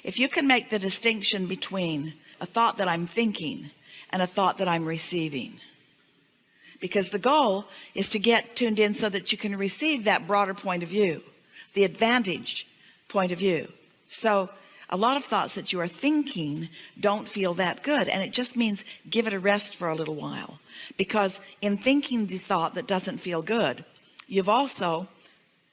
If you can make the distinction between a thought that I'm thinking and a thought that I'm receiving, because the goal is to get tuned in so that you can receive that broader point of view, the advantage point of view. So a lot of thoughts that you are thinking don't feel that good, and it just means give it a rest for a little while, because in thinking the thought that doesn't feel good, you've also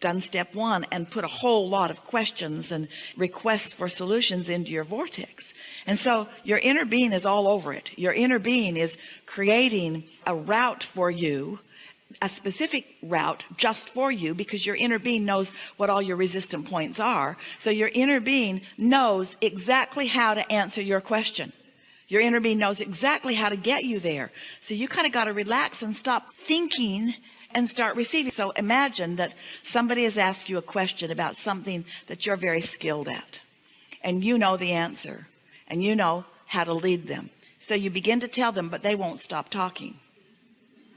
done step one and put a whole lot of questions and requests for solutions into your vortex. And so your inner being is all over it. Your inner being is creating a route for you, a specific route just for you, because your inner being knows what all your resistant points are. So your inner being knows exactly how to answer your question. Your inner being knows exactly how to get you there. So you kind of got to relax and stop thinking and start receiving. So imagine that somebody has asked you a question about something that you're very skilled at, and you know the answer, and you know how to lead them. So you begin to tell them, but they won't stop talking.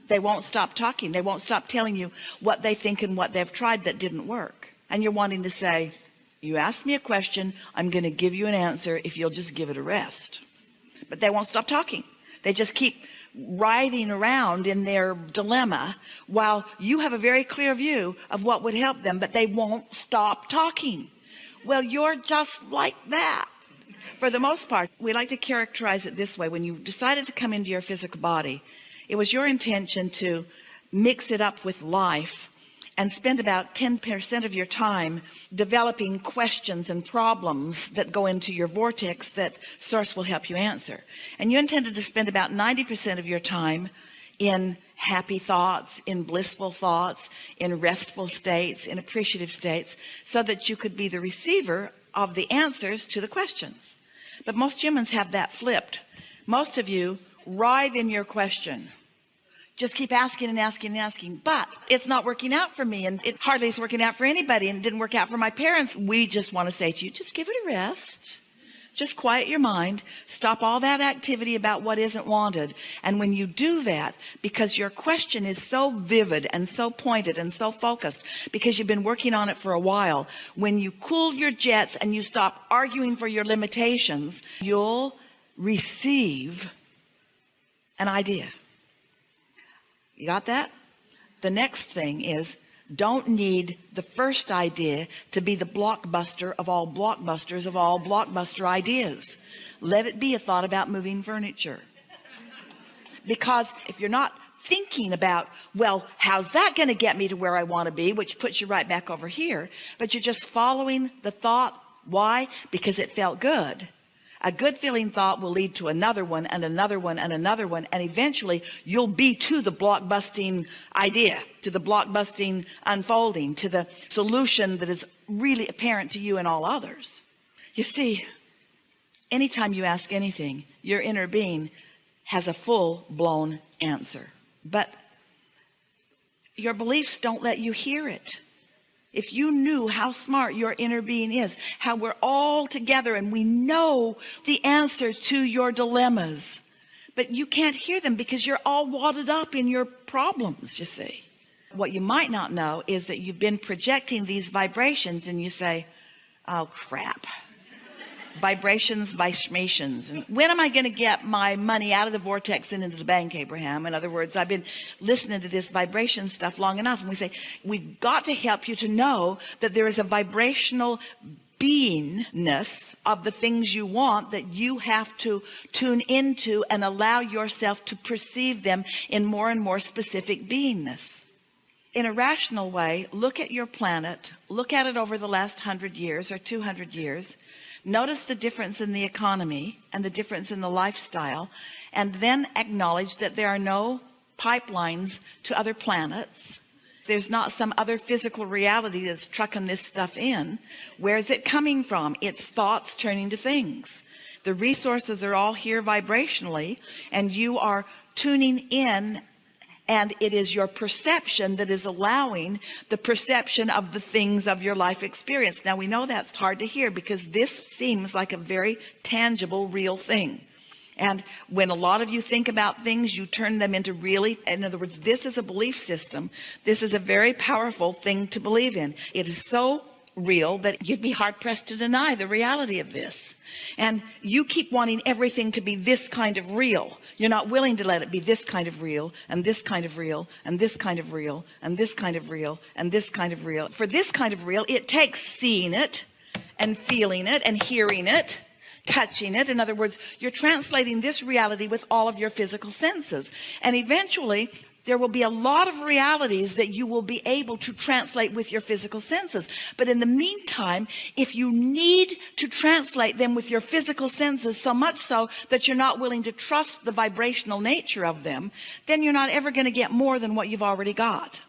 They won't stop talking. They won't stop telling you what they think and what they've tried that didn't work. And you're wanting to say, you asked me a question, I'm going to give you an answer if you'll just give it a rest. But they won't stop talking. They just keep writhing around in their dilemma while you have a very clear view of what would help them, but they won't stop talking. Well, you're just like that. For the most part, we like to characterize it this way. When you decided to come into your physical body, it was your intention to mix it up with life and spend about 10% of your time developing questions and problems that go into your vortex that Source will help you answer. And you intended to spend about 90% of your time in happy thoughts, in blissful thoughts, in restful states, in appreciative states, so that you could be the receiver of the answers to the questions. But most humans have that flipped. Most of you writhe in your question. Just keep asking and asking and asking, but it's not working out for me, and it hardly is working out for anybody, and it didn't work out for my parents. We just want to say to you, just give it a rest. Just quiet your mind. Stop all that activity about what isn't wanted. And when you do that, because your question is so vivid and so pointed and so focused, because you've been working on it for a while, when you cool your jets and you stop arguing for your limitations, you'll receive an idea. You got that? The next thing is, don't need the first idea to be the blockbuster of all blockbusters of all blockbuster ideas. Let it be a thought about moving furniture. Because if you're not thinking about, well, how's that going to get me to where I want to be, which puts you right back over here, but you're just following the thought. Why? Because it felt good. A good feeling thought will lead to another one and another one and another one, and eventually you'll be to the blockbusting idea, to the blockbusting unfolding, to the solution that is really apparent to you and all others. You see, anytime you ask anything, your inner being has a full-blown answer, but your beliefs don't let you hear it. If you knew how smart your inner being is, how we're all together and we know the answer to your dilemmas, but you can't hear them because you're all wadded up in your problems, you see. What you might not know is that you've been projecting these vibrations, and you say, oh crap. Vibrations, vibrations. And when am I going to get my money out of the vortex and into the bank, Abraham? In other words, I've been listening to this vibration stuff long enough. And we say, we've got to help you to know that there is a vibrational beingness of the things you want that you have to tune into and allow yourself to perceive them in more and more specific beingness. In a rational way, look at your planet, look at it over the last 100 years or 200 years. Notice the difference in the economy and the difference in the lifestyle, and then acknowledge that there are no pipelines to other planets. There's not some other physical reality that's trucking this stuff in. Where is it coming from? It's thoughts turning to things. The resources are all here vibrationally, and you are tuning in, and it is your perception that is allowing the perception of the things of your life experience. Now we know that's hard to hear because this seems like a very tangible, real thing. And when a lot of you think about things, you turn them into really, in other words, this is a belief system. This is a very powerful thing to believe in. It is so real that you'd be hard pressed to deny the reality of this. And you keep wanting everything to be this kind of real. You're not willing to let it be this kind of real, and this kind of real, and this kind of real, and this kind of real, and this kind of real. For this kind of real, it takes seeing it and feeling it and hearing it, touching it. In other words, you're translating this reality with all of your physical senses. And eventually, there will be a lot of realities that you will be able to translate with your physical senses. But in the meantime, if you need to translate them with your physical senses, so much so that you're not willing to trust the vibrational nature of them, then you're not ever going to get more than what you've already got.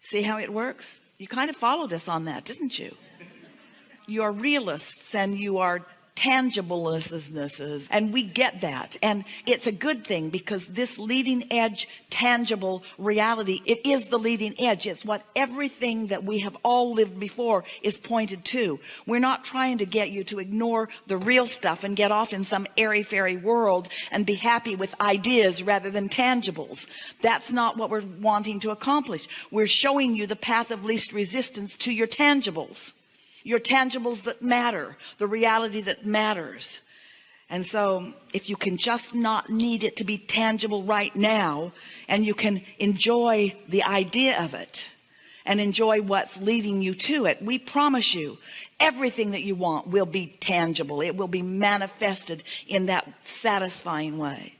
See how it works? You kind of followed us on that, didn't you? You are realists and you are tangiblesses, and we get that, and it's a good thing, because this leading edge tangible reality, it is the leading edge. It's what everything that we have all lived before is pointed to. We're not trying to get you to ignore the real stuff and get off in some airy-fairy world and be happy with ideas rather than tangibles. That's not what we're wanting to accomplish. We're showing you the path of least resistance to your tangibles that matter, the reality that matters. And so if you can just not need it to be tangible right now, and you can enjoy the idea of it and enjoy what's leading you to it, we promise you everything that you want will be tangible. It will be manifested in that satisfying way.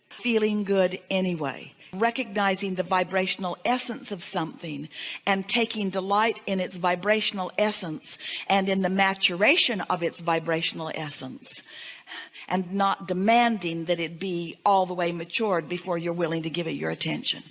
Feeling good anyway. Recognizing the vibrational essence of something and taking delight in its vibrational essence and in the maturation of its vibrational essence, and not demanding that it be all the way matured before you're willing to give it your attention.